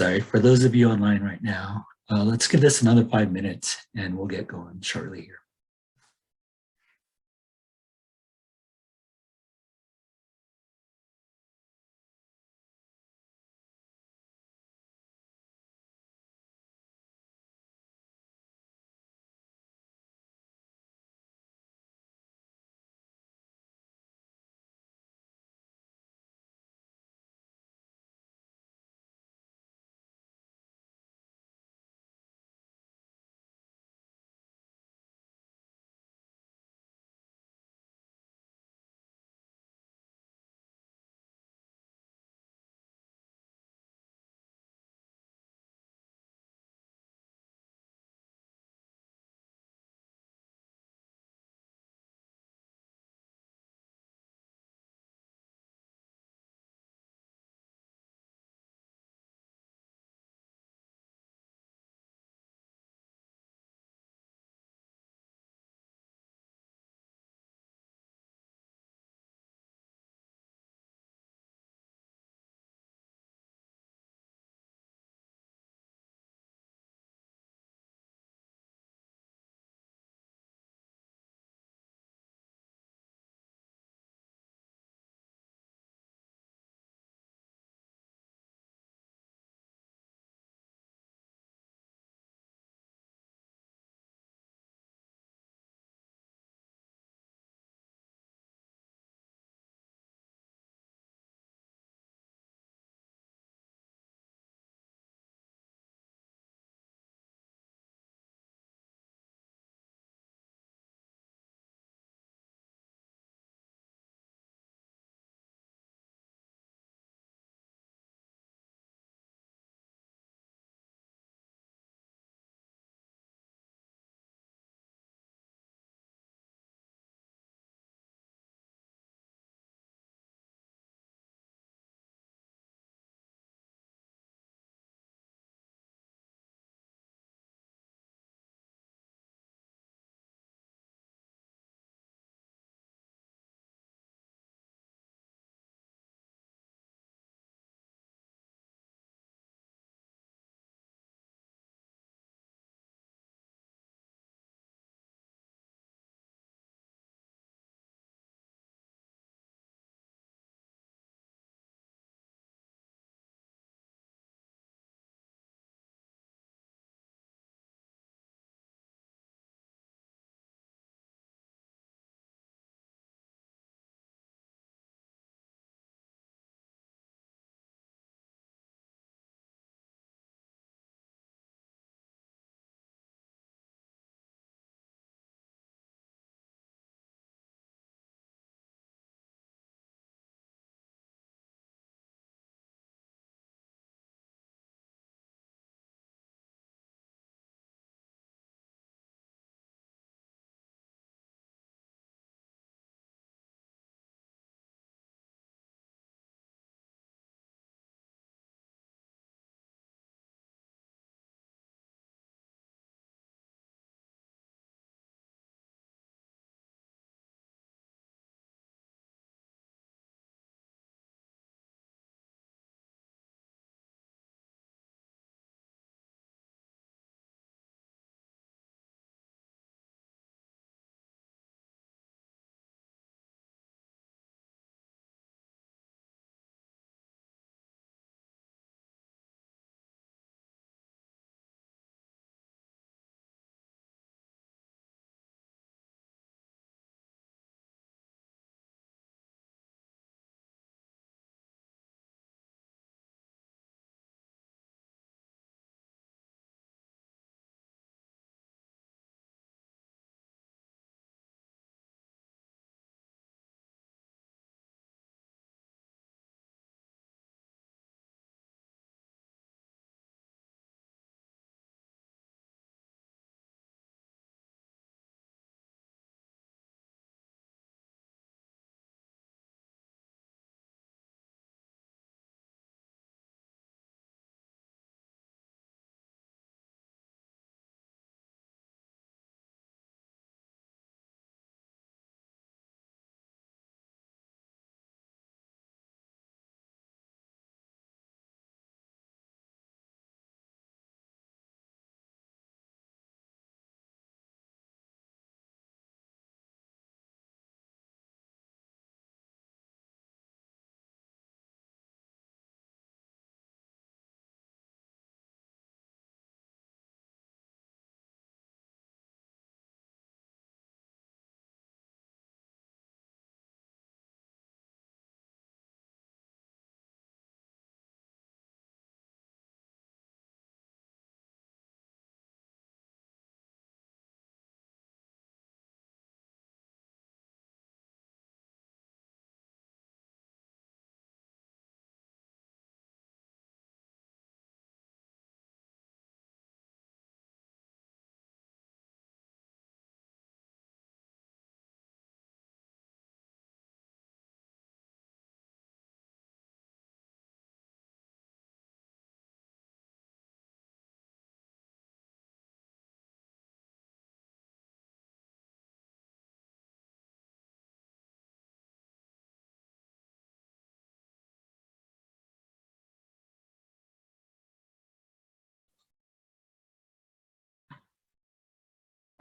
Sorry, for those of you online right now, let's give this another 5 minutes and we'll get going shortly here.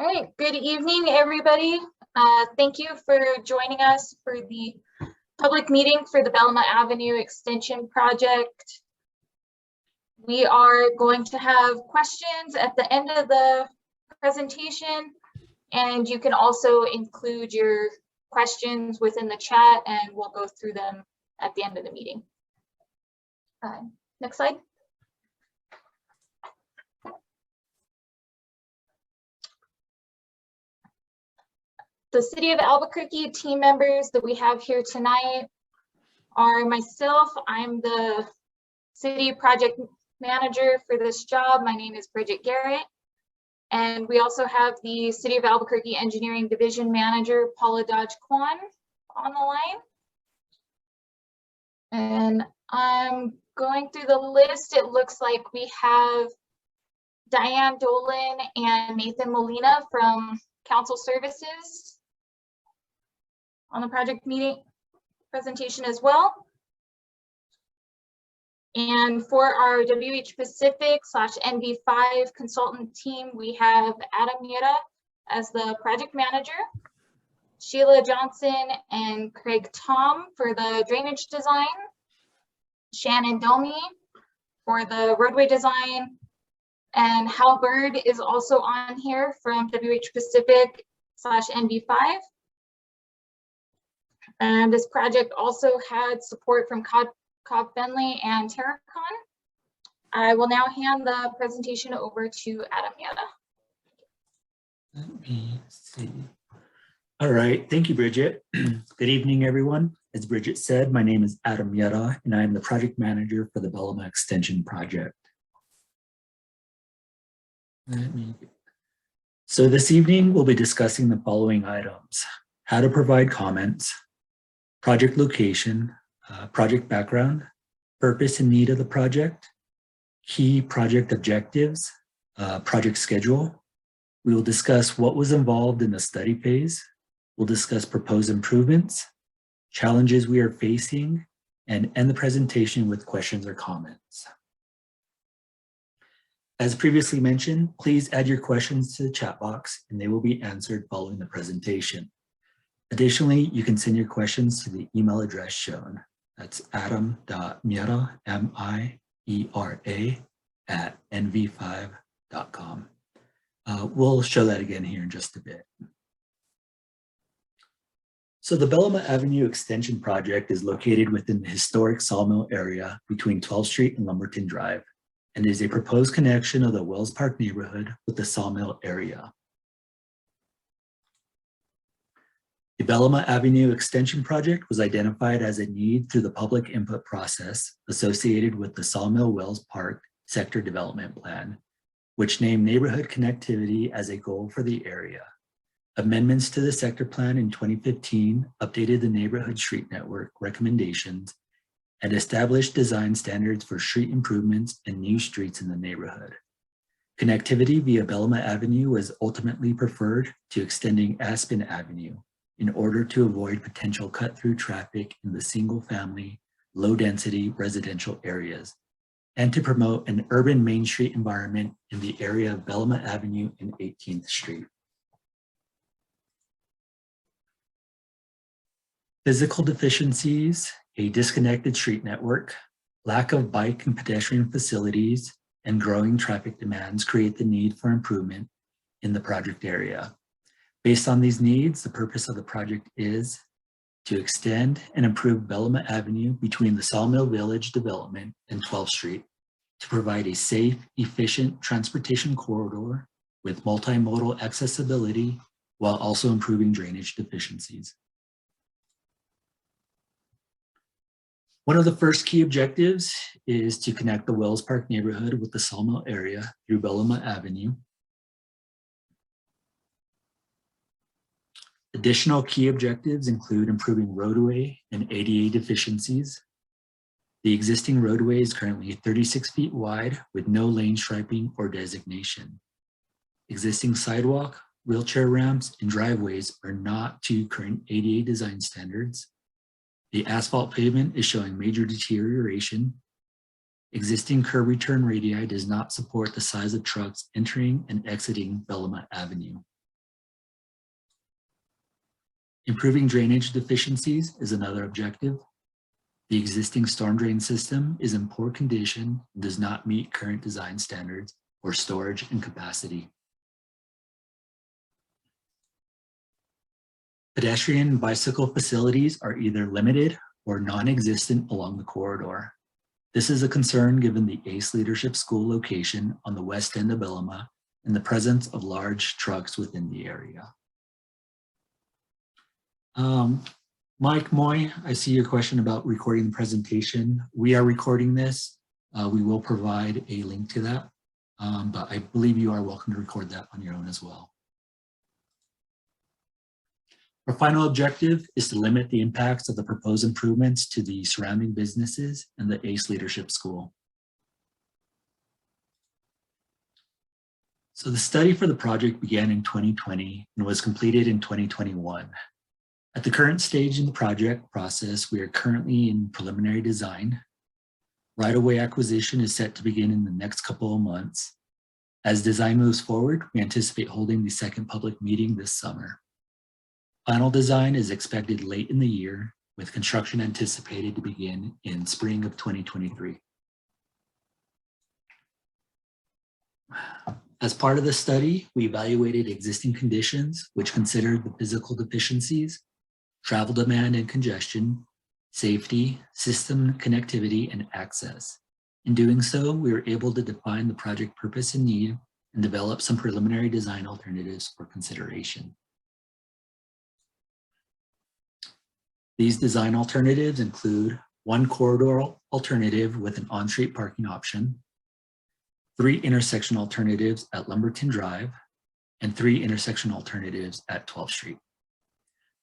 All right, good evening, everybody. Thank you for joining us for the public meeting for the Bellamah Avenue Extension Project. We are going to have questions at the end of the presentation, and you can also include your questions within the chat, and we'll go through them at the end of the meeting. Next slide. The City of Albuquerque team members that we have here tonight are myself. I'm the city project manager for this job. My name is Bridget Garrett. And we also have the City of Albuquerque Engineering Division Manager, Paula Dodge Kwan, on the line. And I'm going through the list. It looks like we have Diane Dolan and Nathan Molina from Council Services on the project meeting presentation as well. And for our WH Pacific / NV5 consultant team, we have Adam Mira as the project manager, Sheila Johnson and Craig Tom for the drainage design, Shannon Domi for the roadway design, and Hal Bird is also on here from WH Pacific / NV5. And this project also had support from Cobb Fenley and Terracon. I will now hand the presentation over to Adam Yetta. Let me see. All right, thank you, Bridget. Good evening, everyone. As Bridget said, my name is Adam Yetta, and I am the project manager for the Bellamah Extension Project. So this evening, we'll be discussing the following items: how to provide comments, project location, project background, purpose and need of the project, key project objectives, project schedule. We will discuss what was involved in the study phase. We'll discuss proposed improvements, challenges we are facing, and end the presentation with questions or comments. As previously mentioned, please add your questions to the chat box and they will be answered following the presentation. Additionally, you can send your questions to the email address shown. That's adam.miera, M-I-E-R-A, @nv5.com. We'll show that again here in just a bit. So the Bellamah Avenue Extension Project is located within the historic Sawmill area between 12th Street and Lumberton Drive, and is a proposed connection of the Wells Park neighborhood with the Sawmill area. The Bellamah Avenue Extension Project was identified as a need through the public input process associated with the Sawmill Wells Park Sector Development Plan, which named neighborhood connectivity as a goal for the area. Amendments to the sector plan in 2015 updated the neighborhood street network recommendations and established design standards for street improvements and new streets in the neighborhood. Connectivity via Bellamah Avenue was ultimately preferred to extending Aspen Avenue in order to avoid potential cut-through traffic in the single-family, low-density residential areas, and to promote an urban Main Street environment in the area of Bellamah Avenue and 18th Street. Physical deficiencies, a disconnected street network, lack of bike and pedestrian facilities, and growing traffic demands create the need for improvement in the project area. Based on these needs, the purpose of the project is to extend and improve Bellamah Avenue between the Sawmill Village development and 12th Street to provide a safe, efficient transportation corridor with multimodal accessibility while also improving drainage deficiencies. One of the first key objectives is to connect the Wells Park neighborhood with the Sawmill area through Bellamah Avenue. Additional key objectives include improving roadway and ADA deficiencies. The existing roadway is currently 36 feet wide with no lane striping or designation. Existing sidewalk, wheelchair ramps, and driveways are not to current ADA design standards. The asphalt pavement is showing major deterioration. Existing curb return radii does not support the size of trucks entering and exiting Bellamah Avenue. Improving drainage deficiencies is another objective. The existing storm drain system is in poor condition and does not meet current design standards for storage and capacity. Pedestrian and bicycle facilities are either limited or non-existent along the corridor. This is a concern given the ACE Leadership School location on the west end of Bellamah and the presence of large trucks within the area. Mike Moy, I see your question about recording the presentation. We are recording this. We will provide a link to that, but I believe you are welcome to record that on your own as well. Our final objective is to limit the impacts of the proposed improvements to the surrounding businesses and the ACE Leadership School. So the study for the project began in 2020 and was completed in 2021. At the current stage in the project process, we are currently in preliminary design. Right-of-way acquisition is set to begin in the next couple of months. As design moves forward, we anticipate holding the second public meeting this summer. Final design is expected late in the year, with construction anticipated to begin in spring of 2023. As part of the study, we evaluated existing conditions, which considered the physical deficiencies, travel demand and congestion, safety, system connectivity, and access. In doing so, we were able to define the project purpose and need and develop some preliminary design alternatives for consideration. These design alternatives include one corridor alternative with an on-street parking option, 3 intersection alternatives at Lumberton Drive, and 3 intersection alternatives at 12th Street.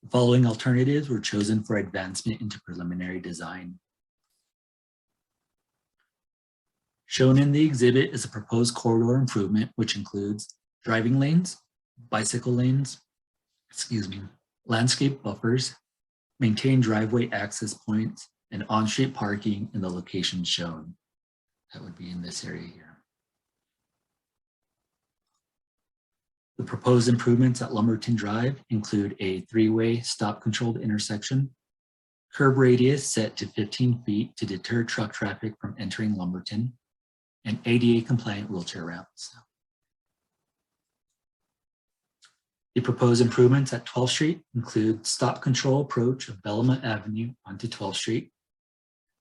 The following alternatives were chosen for advancement into preliminary design. Shown in the exhibit is a proposed corridor improvement, which includes driving lanes, bicycle lanes, landscape buffers, maintain driveway access points, and on-street parking in the locations shown. That would be in this area here. The proposed improvements at Lumberton Drive include a 3-way stop-controlled intersection, curb radius set to 15 feet to deter truck traffic from entering Lumberton, and ADA-compliant wheelchair ramps. The proposed improvements at 12th Street include stop control approach of Bellamah Avenue onto 12th Street,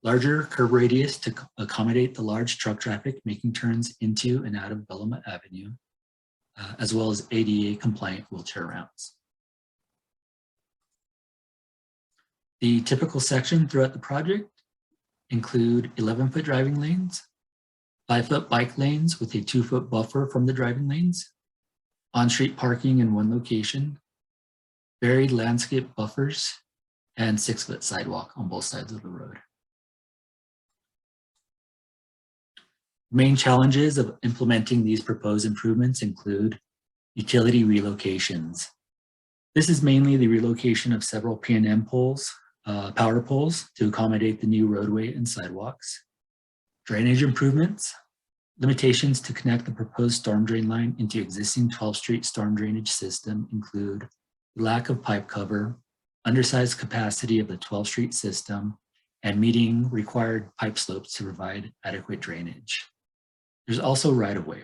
larger curb radius to accommodate the large truck traffic making turns into and out of Bellamah Avenue, as well as ADA-compliant wheelchair ramps. The typical section throughout the project include 11-foot driving lanes, 5-foot bike lanes with a 2-foot buffer from the driving lanes, on-street parking in one location, varied landscape buffers, and 6-foot sidewalk on both sides of the road. Main challenges of implementing these proposed improvements include utility relocations. This is mainly the relocation of several P&M poles, power poles to accommodate the new roadway and sidewalks. Drainage improvements, limitations to connect the proposed storm drain line into existing 12th Street storm drainage system include lack of pipe cover, undersized capacity of the 12th Street system, and meeting required pipe slopes to provide adequate drainage. There's also right-of-way.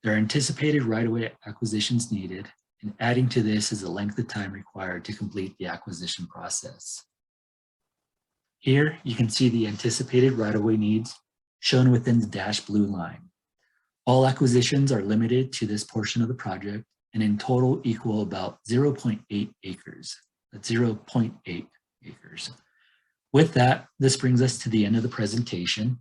There are anticipated right-of-way acquisitions needed, and adding to this is the length of time required to complete the acquisition process. Here, you can see the anticipated right-of-way needs shown within the dashed blue line. All acquisitions are limited to this portion of the project and in total equal about 0.8 acres. That's 0.8 acres. With that, this brings us to the end of the presentation.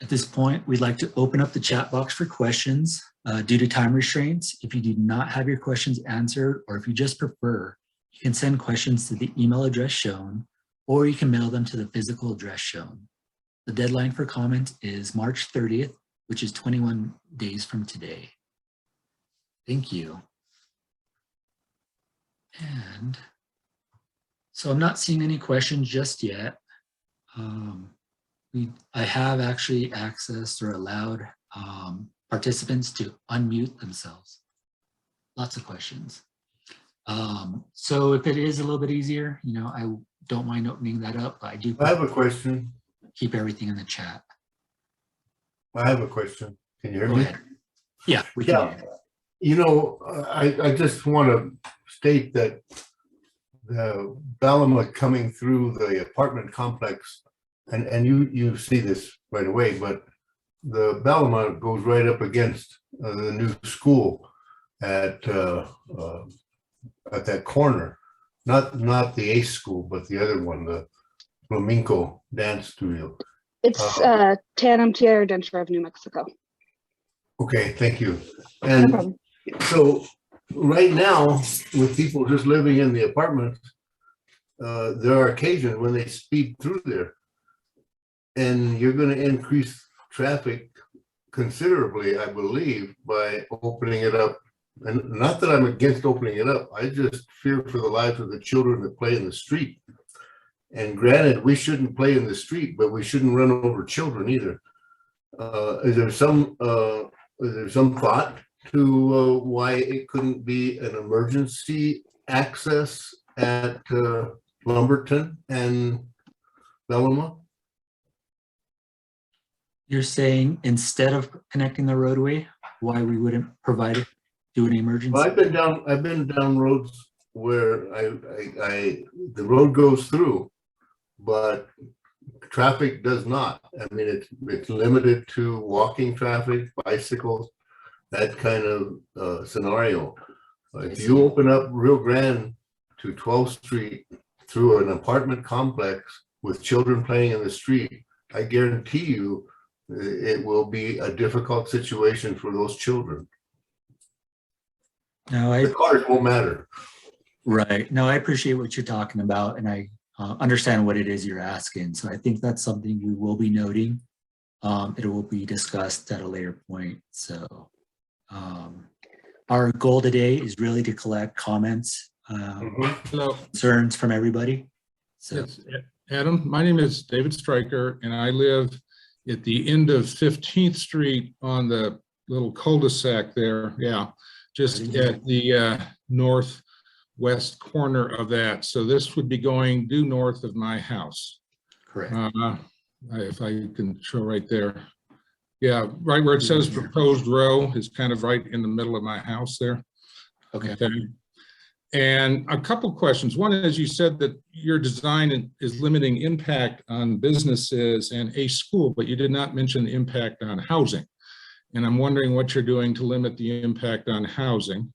At this point, we'd like to open up the chat box for questions. Due to time restraints, if you do not have your questions answered, or if you just prefer, you can send questions to the email address shown, or you can mail them to the physical address shown. The deadline for comment is March 30th, which is 21 days from today. Thank you. And so I'm not seeing any questions just yet. I have actually accessed or allowed participants to unmute themselves. Lots of questions. So if it is a little bit easier, I don't mind opening that up, but I do I have a question. keep everything in the chat. I have a question. Can you hear Go me? ahead. Yeah, we can Yeah. hear you. You know, I just want to state that the Bellamah coming through the apartment complex, and you see this right away, but the Bellamah goes right up against the new school at that corner, not the Ace School, but the other one, the Flamenco Dance Studio. It's Tandem Tierra Denture of New Mexico. Okay, thank you. No And problem. so right now, with people just living in the apartments, there are occasions when they speed through there. And you're going to increase traffic considerably, I believe, by opening it up. And not that I'm against opening it up, I just fear for the lives of the children that play in the street. And granted, we shouldn't play in the street, but we shouldn't run over children either. Is there some thought to why it couldn't be an emergency access at Lumberton and Bellamah? You're saying instead of connecting the roadway, why we wouldn't provide it, do an emergency? Well, I've been down roads where the road goes through, but traffic does not. I mean, it's limited to walking traffic, bicycles, that kind of scenario. If you open up Rio Grande to 12th Street through an apartment complex with children playing in the street, I guarantee you it will be a difficult situation for those children. No, The cars won't matter. right. No, I appreciate what you're talking about, and I understand what it is you're asking. So I think that's something we will be noting. It will be discussed at a later point. So our goal today is really to collect comments, Hello, concerns from everybody. So yes, Adam, my name is David Stryker, and I live at the end of 15th Street on the little cul-de-sac there. Yeah, just at the northwest corner of that. So this would be going due north of my house. correct. If I can show right there. Yeah, right where it says proposed row is kind of right in the middle of my house there. Okay. And a couple questions. One is, you said that your design is limiting impact on businesses and a school, but you did not mention the impact on housing. And I'm wondering what you're doing to limit the impact on housing,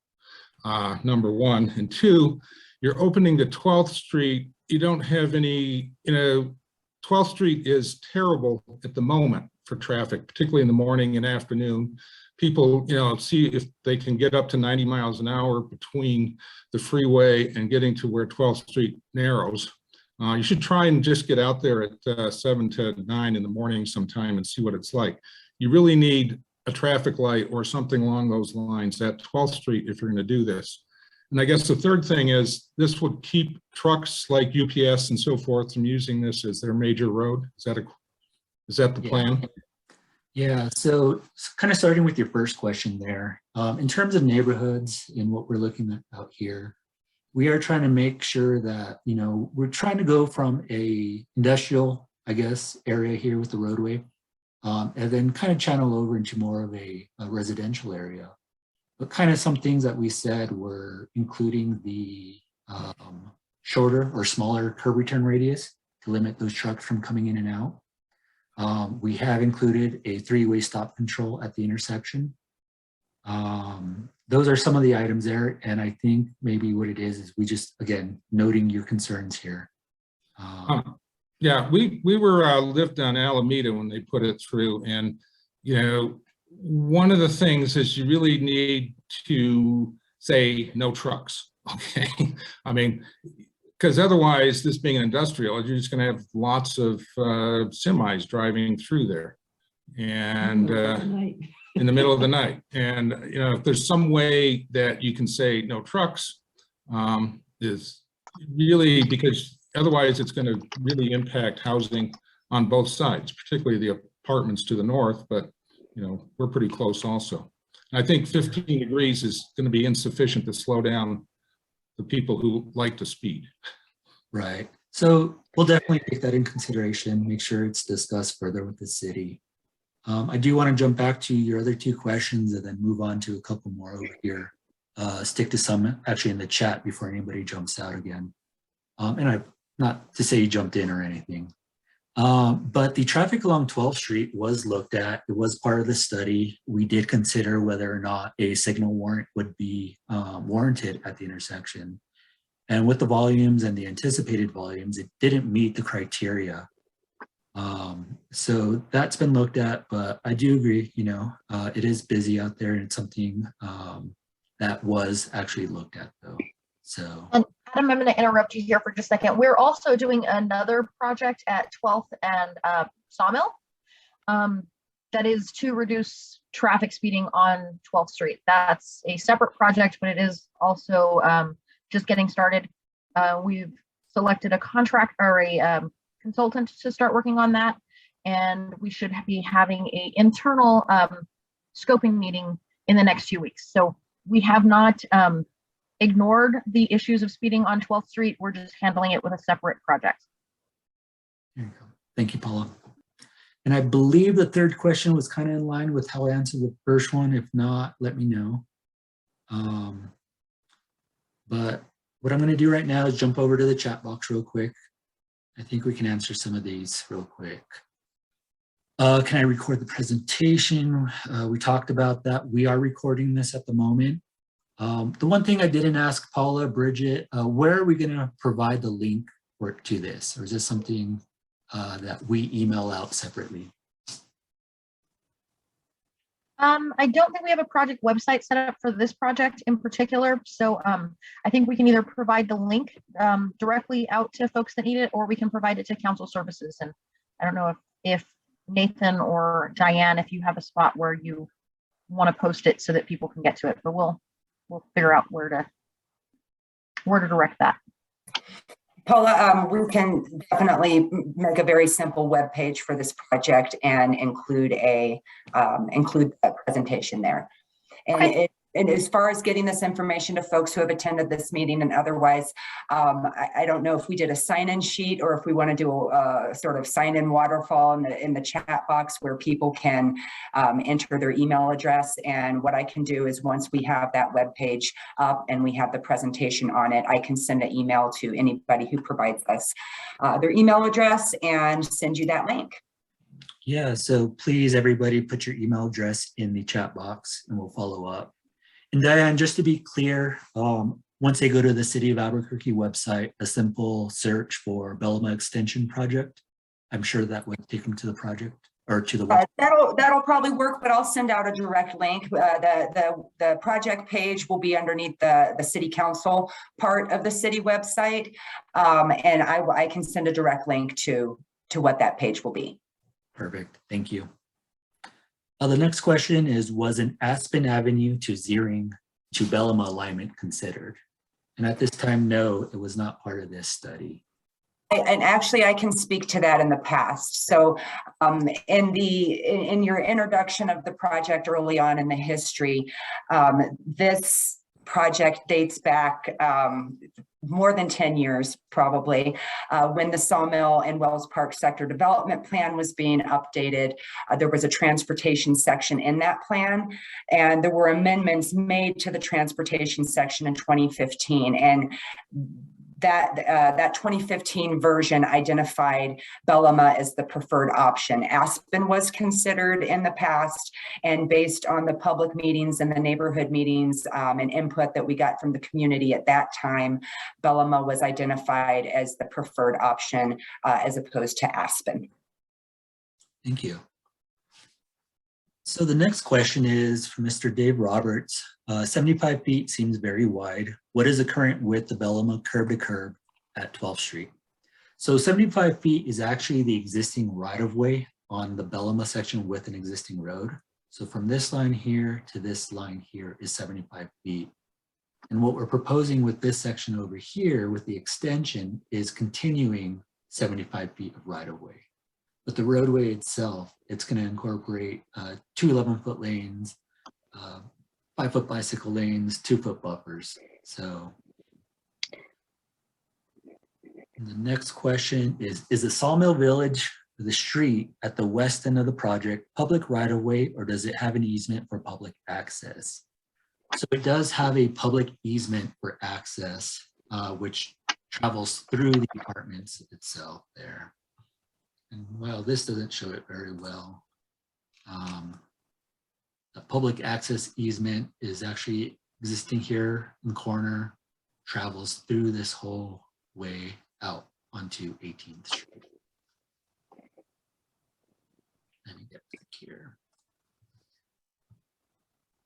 number one. And two, you're opening to 12th Street. You don't have any, 12th Street is terrible at the moment for traffic, particularly in the morning and afternoon. People, see if they can get up to 90 miles an hour between the freeway and getting to where 12th Street narrows. You should try and just get out there at 7 to 9 in the morning sometime and see what it's like. You really need a traffic light or something along those lines at 12th Street if you're going to do this. And I guess the third thing is, this would keep trucks like UPS and so forth from using this as their major road. Is that the plan? Yeah, so kind of starting with your first question there, in terms of neighborhoods and what we're looking at out here, we are trying to make sure that, we're trying to go from a industrial, I guess, area here with the roadway, and then kind of channel over into more of a residential area. But kind of some things that we said were including the shorter or smaller curb return radius to limit those trucks from coming in and out. We have included a 3-way stop control at the intersection. Those are some of the items there. And I think maybe what it is we just, again, noting your concerns here. Yeah, we were lived on Alameda when they put it through. And, one of the things is you really need to say no trucks. Okay. I mean, because otherwise, this being an industrial, you're just going to have lots of semis driving through there, and in the middle of the night. And if there's some way that you can say no trucks, is really, because otherwise it's going to really impact housing on both sides, particularly the apartments to the north. But we're pretty close also. And I think 15 degrees is going to be insufficient to slow down the people who like to speed. Right. So we'll definitely take that in consideration, make sure it's discussed further with the city. I do want to jump back to your other two questions and then move on to a couple more over here. Stick to some actually in the chat before anybody jumps out again. And I, not to say you jumped in or anything, but the traffic along 12th Street was looked at. It was part of the study. We did consider whether or not a signal warrant would be warranted at the intersection. And with the volumes and the anticipated volumes, it didn't meet the criteria. So that's been looked at, but I do agree, you know, it is busy out there and it's something that was actually looked at though. So. And Adam, I'm going to interrupt you here for just a second. We're also doing another project at 12th and Sawmill that is to reduce traffic speeding on 12th Street. That's a separate project, but it is also just getting started. We've selected a contract or a consultant to start working on that, and we should be having an internal scoping meeting in the next few weeks. So we have not ignored the issues of speeding on 12th Street. We're just handling it with a separate project. There you go. Thank you, Paula. And I believe the third question was kind of in line with how I answered the first one. If not, let me know. But what I'm going to do right now is jump over to the chat box real quick. I think we can answer some of these real quick. Can I record the presentation? We talked about that. We are recording this at the moment. The one thing I didn't ask Paula, Bridget, where are we going to provide the link to this? Or is this something that we email out separately? I don't think we have a project website set up for this project in particular. So I think we can either provide the link directly out to folks that need it, or we can provide it to council services. And I don't know if Nathan or Diane, if you have a spot where you want to post it so that people can get to it, but we'll figure out where to direct that. Paula, we can definitely make a very simple web page for this project and include a presentation there. And Okay. And as far as getting this information to folks who have attended this meeting and otherwise, I don't know if we did a sign-in sheet or if we want to do a sort of sign-in waterfall in the chat box where people can enter their email address. And what I can do is once we have that web page up and we have the presentation on it, I can send an email to anybody who provides us their email address and send you that link. Yeah, so please, everybody, put your email address in the chat box and we'll follow up. And Diane, just to be clear, once they go to the City of Albuquerque website, a simple search for Bellamah Extension Project, I'm sure that would take them to the project or to the website. That'll probably work, but I'll send out a direct link. The project page will be underneath the City Council part of the city website, and I can send a direct link to what that page will be. Perfect, thank you. The next question is, was an Aspen Avenue to Ziering to Bellamah alignment considered? And at this time, no, it was not part of this study. And actually, I can speak to that in the past. So in your introduction of the project early on in the history, this project dates back more than 10 years, probably, when the Sawmill and Wells Park Sector Development Plan was being updated. There was a transportation section in that plan, and there were amendments made to the transportation section in 2015. And that 2015 version identified Bellamah as the preferred option. Aspen was considered in the past, and based on the public meetings and the neighborhood meetings and input that we got from the community at that time, Bellamah was identified as the preferred option as opposed to Aspen. Thank you. So the next question is from Mr. Dave Roberts. 75 feet seems very wide. What is the current width of Bellamah curb to curb at 12th Street? So 75 feet is actually the existing right-of-way on the Bellamah section with an existing road. So from this line here to this line here is 75 feet. And what we're proposing with this section over here with the extension is continuing 75 feet of right-of-way. But the roadway itself, it's going to incorporate 2 11-foot lanes, 5-foot bicycle lanes, 2-foot buffers. So And the next question is the Sawmill Village, the street at the west end of the project, public right of way, or does it have an easement for public access? So it does have a public easement for access, which travels through the apartments itself there. And well, this doesn't show it very well. The public access easement is actually existing here in the corner, travels through this whole way out onto 18th Street. Let me get back here.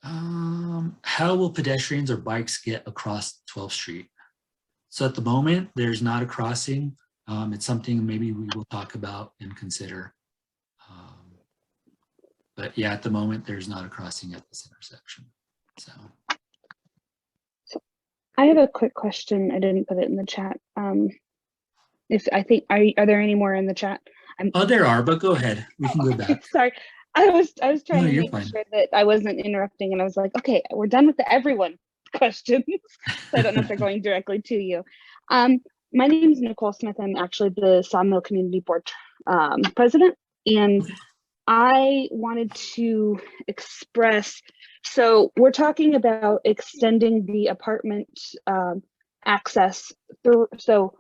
How will pedestrians or bikes get across 12th Street? So at the moment, there's not a crossing. It's something maybe we will talk about and consider. But yeah, at the moment, there's not a crossing at this intersection. So I have a quick question. I didn't put it in the chat. If I think, are there any more in the chat? oh, there are, but go ahead. We can go back. Sorry. I was trying No, to you're make fine. sure that I wasn't interrupting, and I was like, okay, we're done with the everyone questions. So I don't know if they're going directly to you. My name is Nicole Smith. I'm actually the Sawmill Community Board president, and I wanted to express, so we're talking about extending the apartment access through, so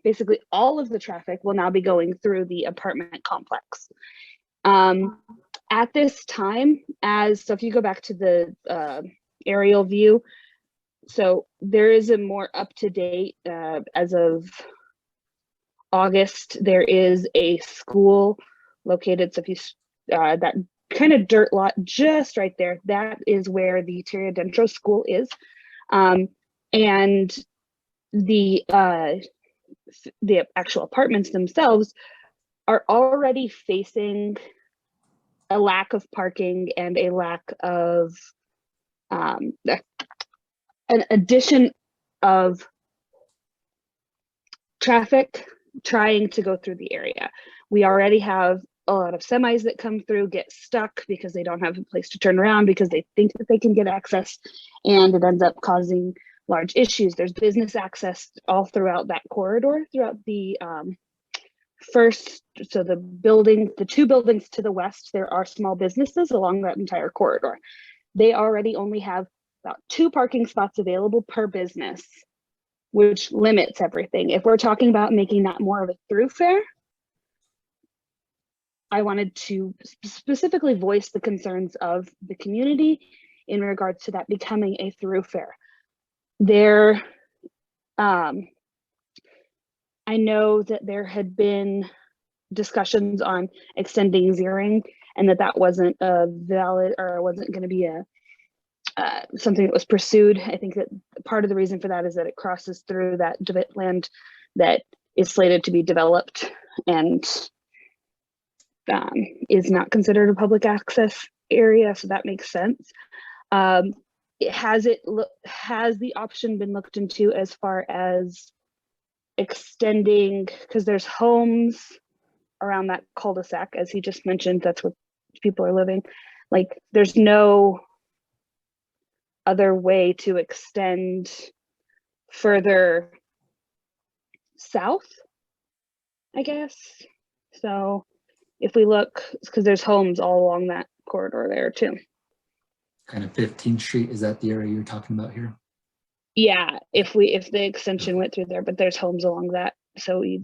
basically all of the traffic will now be going through the apartment complex. At this time, so if you go back to the aerial view, so there is a more up-to-date, as of August, there is a school located, so if you, that kind of dirt lot just right there, that is where the Terra Dentro School is. And the actual apartments themselves are already facing a lack of parking and a lack of an addition of traffic trying to go through the area. We already have a lot of semis that come through, get stuck because they don't have a place to turn around because they think that they can get access, and it ends up causing large issues. There's business access all throughout that corridor, throughout the so the two buildings to the west, there are small businesses along that entire corridor. They already only have about 2 parking spots available per business, which limits everything. If we're talking about making that more of a thoroughfare, I wanted to specifically voice the concerns of the community in regards to that becoming a thoroughfare. There, I know that there had been discussions on extending Ziering, and that wasn't a valid, or wasn't going to be a something that was pursued. I think that part of the reason for that is that it crosses through that land that is slated to be developed and is not considered a public access area, so that makes sense. Has the option been looked into as far as extending, because there's homes around that cul-de-sac, as he just mentioned, that's where people are living. Like, there's no other way to extend further south, I guess. So if we look, because there's homes all along that corridor there too. Kind of 15th Street, is that the area you're talking about here? Yeah, if the extension went through there, but there's homes along that, so we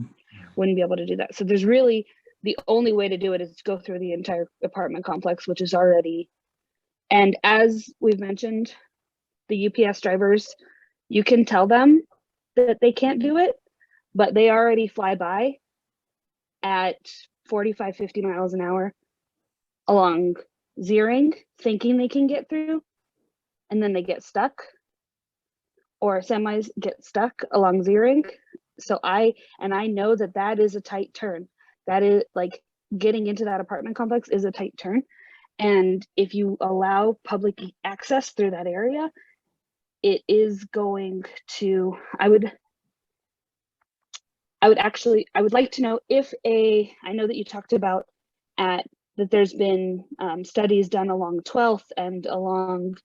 wouldn't be able to do that. So there's really, the only way to do it is to go through the entire apartment complex, which is already, and as we've mentioned, the UPS drivers, you can tell them that they can't do it, but they already fly by at 45, 50 miles an hour along Ziering, thinking they can get through, and then they get stuck, or semis get stuck along Ziering. So I know that that is a tight turn. That is, like, getting into that apartment complex is a tight turn. And if you allow public access through that area, it is going to, I would like to know if I know that you talked about that there's been studies done along 12th and along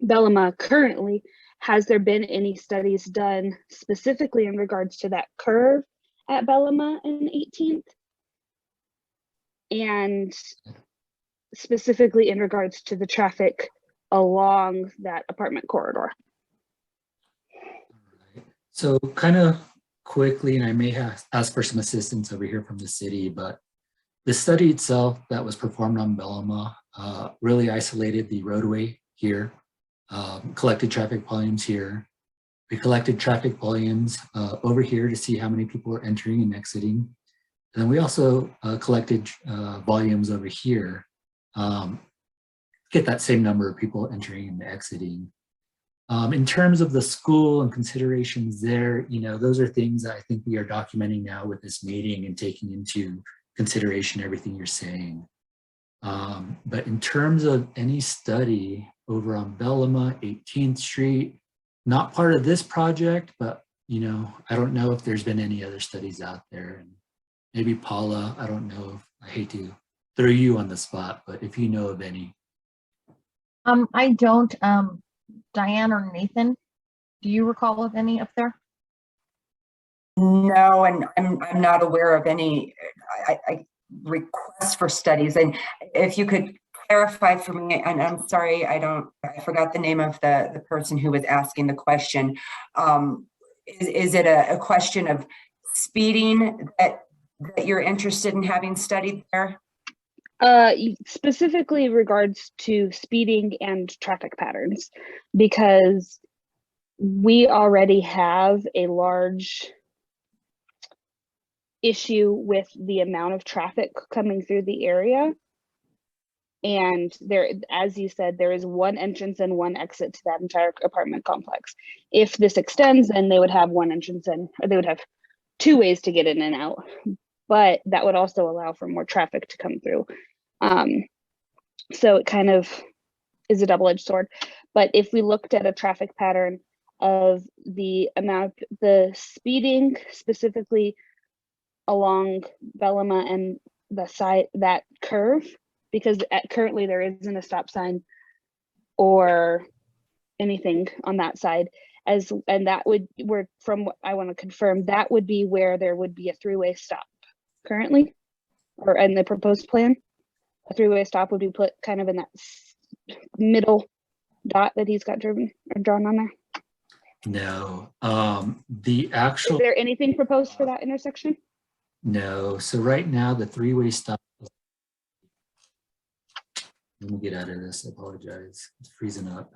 Bellamah currently. has there been any studies done specifically in regards to that curve at Bellamah and 18th? And specifically in regards to the traffic along that apartment corridor? So kind of quickly, and I may have asked for some assistance over here from the city, but the study itself that was performed on Bellamah really isolated the roadway here, collected traffic volumes here. We collected traffic volumes over here to see how many people were entering and exiting. And then we also collected volumes over here, get that same number of people entering and exiting. In terms of the school and considerations there, those are things that I think we are documenting now with this meeting and taking into consideration everything you're saying. But in terms of any study over on Bellamah, 18th Street, not part of this project, but I don't know if there's been any other studies out there. And maybe Paula, I don't know, I hate to throw you on the spot, but if you know of any. I don't, Diane or Nathan, do you recall of any up there? No, and I'm not aware of any requests for studies. And if you could clarify for me, and I'm sorry, I forgot the name of the person who was asking the question. Is it a question of speeding that you're interested in having studied there? Specifically regards to speeding and traffic patterns, because we already have a large issue with the amount of traffic coming through the area. And there, as you said, there is one entrance and one exit to that entire apartment complex. If this extends, then they would have one entrance in, or they would have two ways to get in and out. But that would also allow for more traffic to come through. So it kind of is a double-edged sword. But if we looked at a traffic pattern of the amount, the speeding specifically along Bellamah and the side, that curve, because currently there isn't a stop sign or anything on that side, and that would, where from what I want to confirm, that would be where there would be a three-way stop currently, or in the proposed plan. A three-way stop would be put kind of in that middle dot that he's got drawn on there. No, the actual. Is there anything proposed for that intersection? No, so right now the three-way stop. Let me get out of this, I apologize, it's freezing up.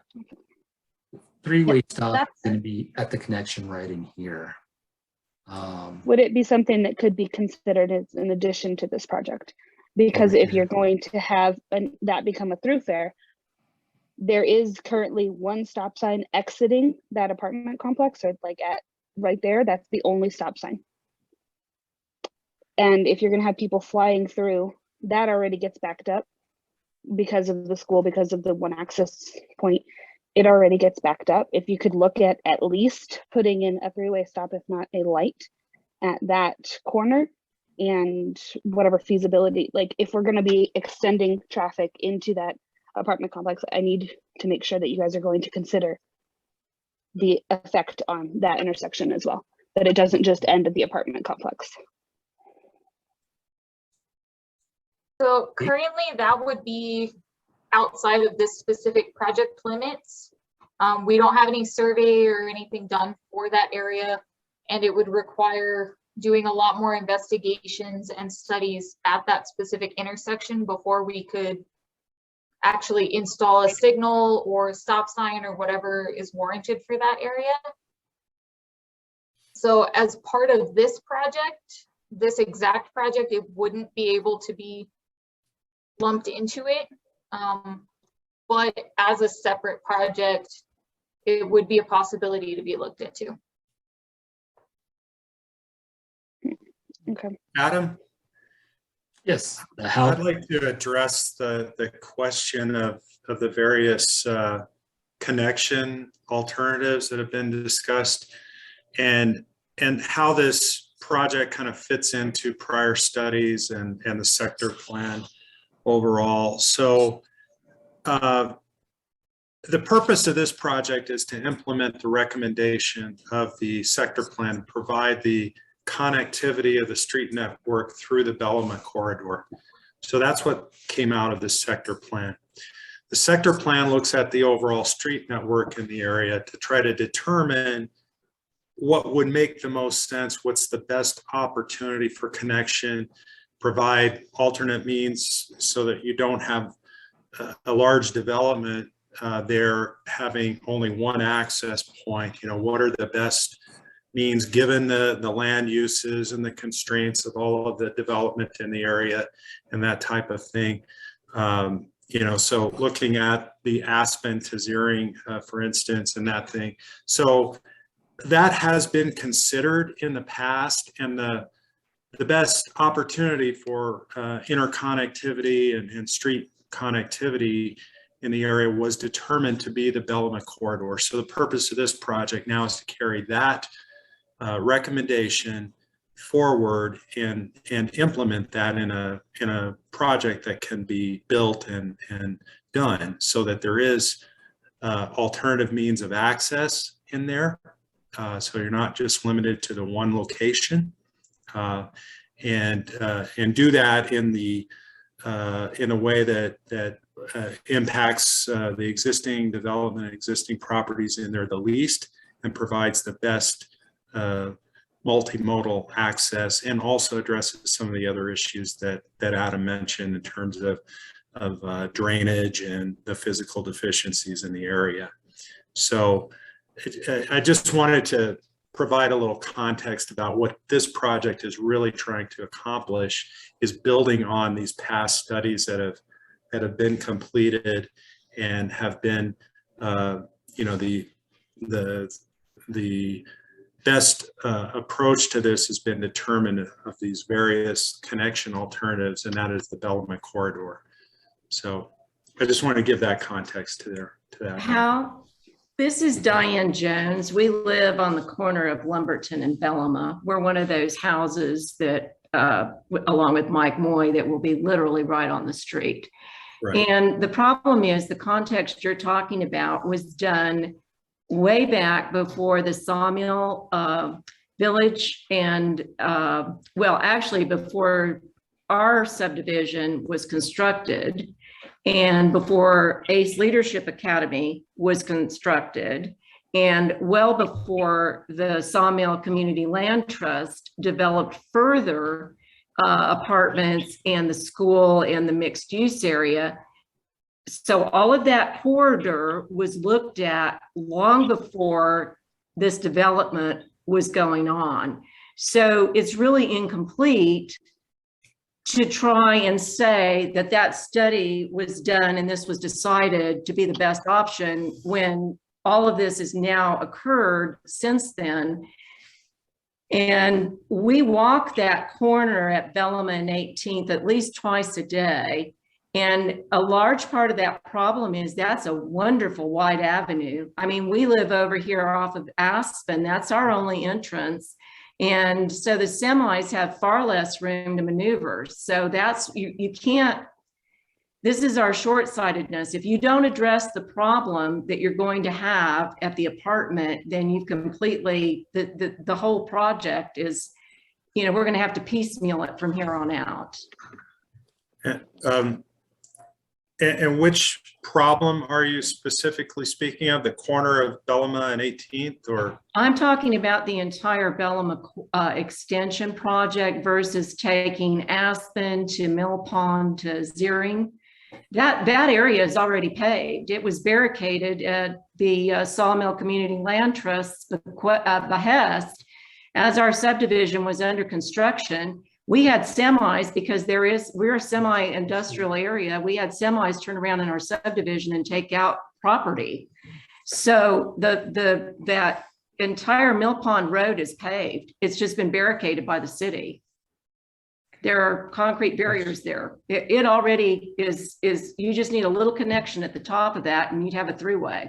Three-way stop is going to be at the connection right in here. Would it be something that could be considered as an addition to this project? Because if you're going to have that become a throughfare, there is currently one stop sign exiting that apartment complex, or like at right there, that's the only stop sign. And if you're going to have people flying through, that already gets backed up because of the school, because of the one access point. It already gets backed up. If you could look at least putting in a three-way stop, if not a light at that corner, and whatever feasibility, like if we're going to be extending traffic into that apartment complex, I need to make sure that you guys are going to consider the effect on that intersection as well, that it doesn't just end at the apartment complex. So currently that would be outside of this specific project limits. We don't have any survey or anything done for that area, and it would require doing a lot more investigations and studies at that specific intersection before we could actually install a signal or stop sign or whatever is warranted for that area. So as part of this project, this exact project, it wouldn't be able to be lumped into it. But as a separate project, it would be a possibility to be looked into. Okay. Adam? Yes. I'd like to address the question of the various connection alternatives that have been discussed, and how this project kind of fits into prior studies and the sector plan overall. So the purpose of this project is to implement the recommendation of the sector plan, provide the connectivity of the street network through the Bellamah corridor. So that's what came out of this sector plan. The sector plan looks at the overall street network in the area to try to determine what would make the most sense, what's the best opportunity for connection, provide alternate means so that you don't have a large development there having only one access point. You know, what are the best means given the land uses and the constraints of all of the development in the area and that type of thing. You know, so looking at the Aspen to Ziering, for instance, and that thing. So that has been considered in the past, and the best opportunity for interconnectivity and street connectivity in the area was determined to be the Bellamah corridor. So the purpose of this project now is to carry that recommendation forward and implement that in a project that can be built and done, so that there is alternative means of access in there. So you're not just limited to the one location, and do that in a way that impacts the existing development and existing properties in there the least, and provides the best multimodal access, and also addresses some of the other issues that Adam mentioned in terms of drainage and the physical deficiencies in the area. So I just wanted to provide a little context about what this project is really trying to accomplish, is building on these past studies that have been completed and have been, you know, the best approach to this has been determined of these various connection alternatives, and that is the Bellamah corridor. So I just want to give that context to that. How? This is Diane Jones. We live on the corner of Lumberton and Bellamah. We're one of those houses that, along with Mike Moy, that will be literally right on the street. Right. And the problem is the context you're talking about was done way back before the Sawmill Village and, well, actually before our subdivision was constructed, and before ACE Leadership Academy was constructed, and well before the Sawmill Community Land Trust developed further apartments and the school and the mixed use area. So all of that corridor was looked at long before this development was going on. So it's really incomplete to try and say that that study was done and this was decided to be the best option when all of this has now occurred since then. And we walk that corner at Bellamah and 18th at least twice a day. And a large part of that problem is that's a wonderful wide avenue. I mean, we live over here off of Aspen. That's our only entrance. And so the semis have far less room to maneuver. So that's, you can't, this is our short-sightedness. If you don't address the problem that you're going to have at the apartment, then you've completely, the whole project is, you know, we're going to have to piecemeal it from here on out. And which problem are you specifically speaking of? The corner of Bellamah and 18th, or? I'm talking about the entire Bellamah extension project versus taking Aspen to Mill Pond to Ziering. That area is already paved. It was barricaded at the Sawmill Community Land Trust's behest as our subdivision was under construction. We had semis because we're a semi-industrial area. We had semis turn around in our subdivision and take out property. So that entire Mill Pond Road is paved. It's just been barricaded by the city. There are concrete barriers there. It already is, you just need a little connection at the top of that and you'd have a throughway.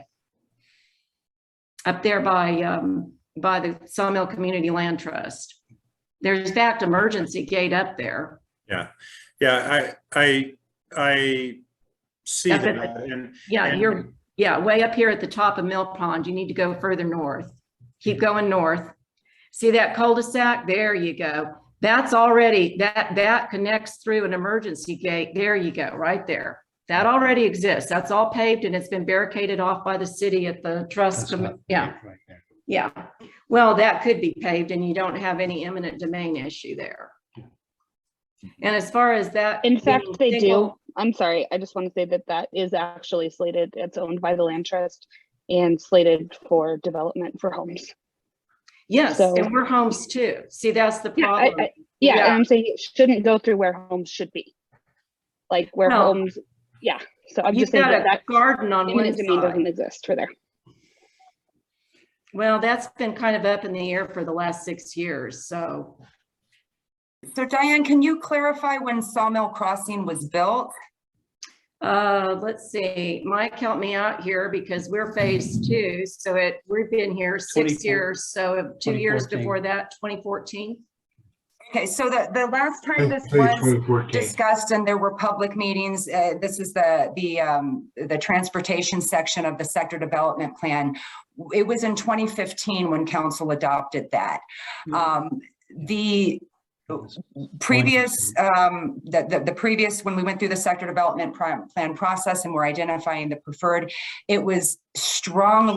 Up there by the Sawmill Community Land Trust. There's in fact emergency gate up there. Yeah, yeah, I see that. And Yeah, way up here at the top of Mill Pond. You need to go further north. Keep going north. See that cul-de-sac? There you go. That's already, that connects through an emergency gate. There you go, right there. That already exists. That's all paved and it's been barricaded off by the city at the trust. Yeah. Right there. Yeah. Well, that could be paved and you don't have any eminent domain issue there. And as far as that. In fact, being they single- do. I'm sorry. I just want to say that that is actually slated. It's owned by the land trust and slated for development for homes. Yes, So- and we're homes too. See, that's the Yeah, problem. Yeah, Yeah. and I'm saying it shouldn't go through where homes should be. Like where No. homes, yeah. So I'm You've just saying got that a that garden on one eminent domain side. doesn't exist for there. Well, that's been kind of up in the air for the last 6 years, so. So Diane, can you clarify when Sawmill Crossing was built? Let's see, Mike helped me out here because we're phase 2. So we've been here 6 years. So 2 years 2014. before that, 2014. Okay, so the last time this Say was 2014. discussed and there were public meetings, this is the transportation section of the sector development plan. It was in 2015 when council adopted that. The previous, the previous, when we went through the sector development plan process and we're identifying the preferred, it was strong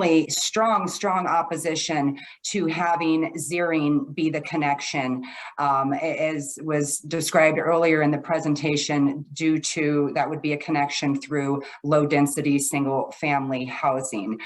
opposition to having Zeering be the connection, as was described earlier in the presentation, due to that would be a connection through low density single family housing.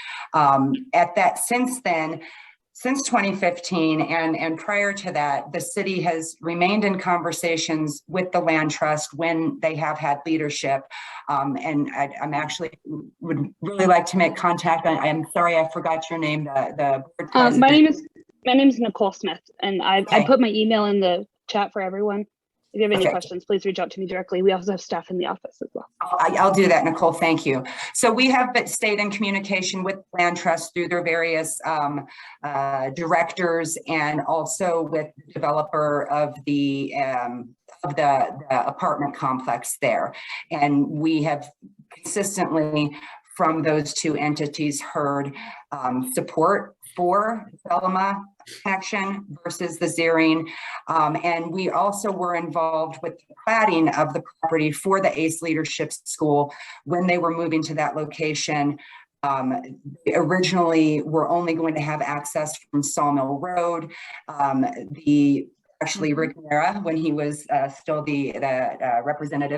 Since 2015 and prior to that, the city has remained in conversations with the land trust when they have had leadership. And I'm actually would really like to make contact. I'm sorry, I forgot your name. The board president. My name is Nicole Smith, and I Okay. put my email in the chat for everyone. If you have any Okay. questions, please reach out to me directly. We also have staff in the office as well. I'll do that, Nicole. Thank you. So we have stayed in communication with Land Trust through their various directors and also with the developer of the apartment complex there. And we have consistently from those two entities heard support for Bellamah connection versus the Zeering. And we also were involved with the platting of the property for the ACE Leadership School when they were moving to that location. They originally were only going to have access from Sawmill Road. Actually, Rick Mera, when he was still the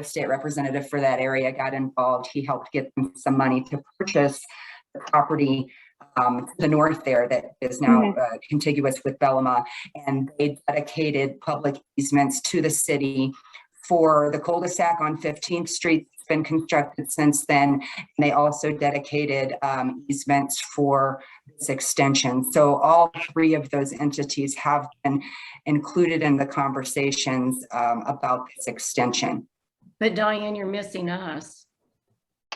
state representative for that area, got involved. He helped get them some money to purchase the property to the north there that is now contiguous with Bellamah, and they dedicated public easements to the city for the cul-de-sac on 15th Street. It's been constructed since then, and they also dedicated easements for this extension. So all three of those entities have been included in the conversations about this extension. But Diane, you're missing us.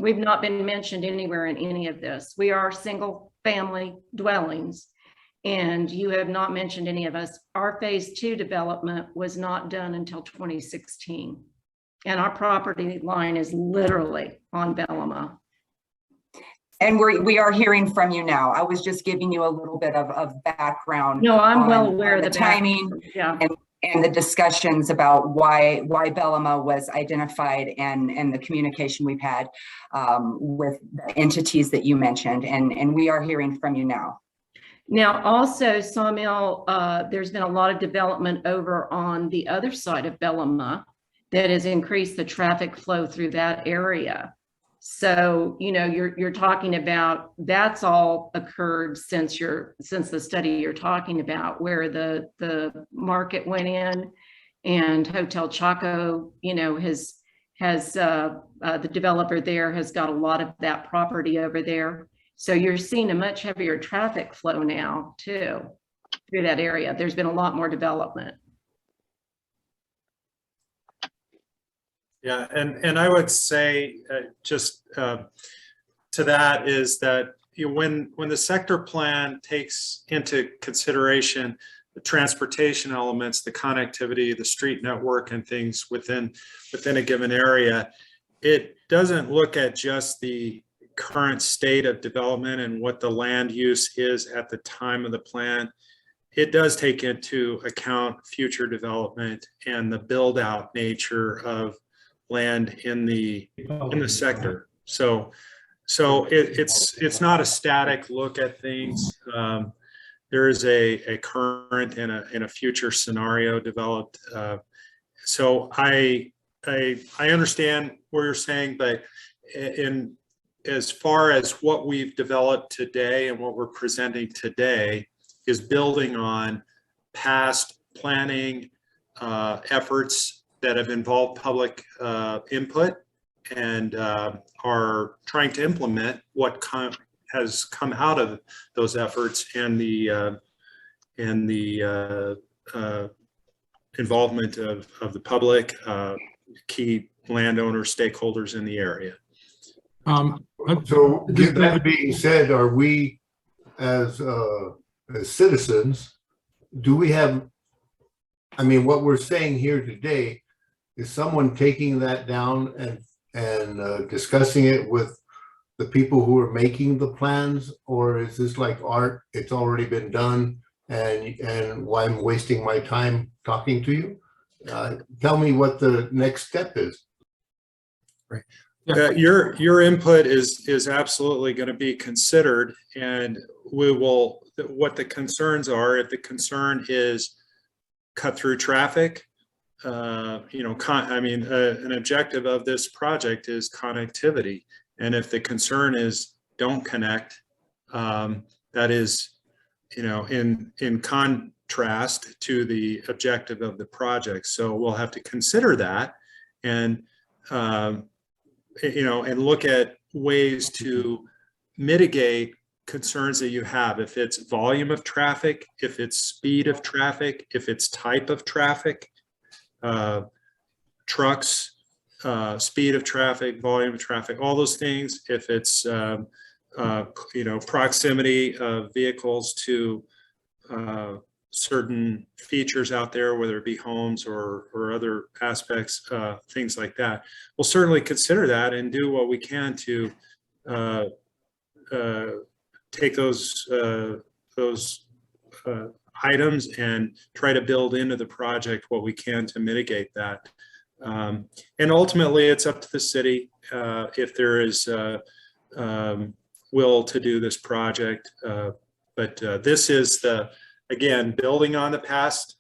We've not been mentioned anywhere in any of this. We are single family dwellings, and you have not mentioned any of us. Our phase 2 development was not done until 2016. And our property line is literally on Bellamah. And we are hearing from you now. I was just giving you a little bit of background. No, I'm well on aware of the the timing. Yeah. And the discussions about why Bellamah was identified and the communication we've had with the entities that you mentioned. And we are hearing from you now. Now, also Sawmill, there's been a lot of development over on the other side of Bellamah that has increased the traffic flow through that area. So, you know, you're talking about, that's all occurred since the study you're talking about, where the market went in, and Hotel Chaco, you know, has the developer there has got a lot of that property over there. So you're seeing a much heavier traffic flow now too through that area. There's been a lot more development. Yeah, and I would say just to that is that when the sector plan takes into consideration the transportation elements, the connectivity, the street network, and things within a given area, it doesn't look at just the current state of development and what the land use is at the time of the plan, it does take into account future development and the build out nature of land in the sector. So it's not a static look at things. There is a current and a future scenario developed. So I understand what you're saying, but in as far as what we've developed today and what we're presenting today is building on past planning efforts that have involved public input and are trying to implement what has come out of those efforts and the involvement of the public, key landowners, stakeholders in the area. So with that being said, are we as citizens, do we have, I mean, what we're saying here today, is someone taking that down and discussing it with the people who are making the plans, or is this like art, it's already been done and why I'm wasting my time talking to you? Tell me what the next step is. Right. Your input is absolutely going to be considered, and we will, what the concerns are, if the concern is cut through traffic, an objective of this project is connectivity. And if the concern is don't connect, that is, in contrast to the objective of the project. So we'll have to consider that and, and look at ways to mitigate concerns that you have. If it's volume of traffic, if it's speed of traffic, if it's type of traffic, trucks, speed of traffic, volume of traffic, all those things. If it's, proximity of vehicles to certain features out there, whether it be homes or other aspects, things like that. We'll certainly consider that and do what we can to take those items and try to build into the project what we can to mitigate that. And ultimately, it's up to the city if there is will to do this project. But this is again, building on the past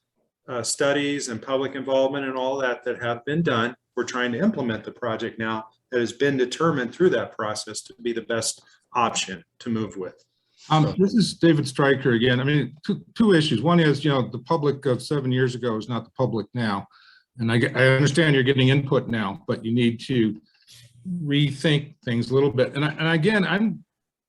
studies and public involvement and all that have been done. We're trying to implement the project now that has been determined through that process to be the best option to move with. This is David Stryker again. I mean, two issues. One is, the public of 7 years ago is not the public now. And I understand you're getting input now, but you need to rethink things a little bit. And again, I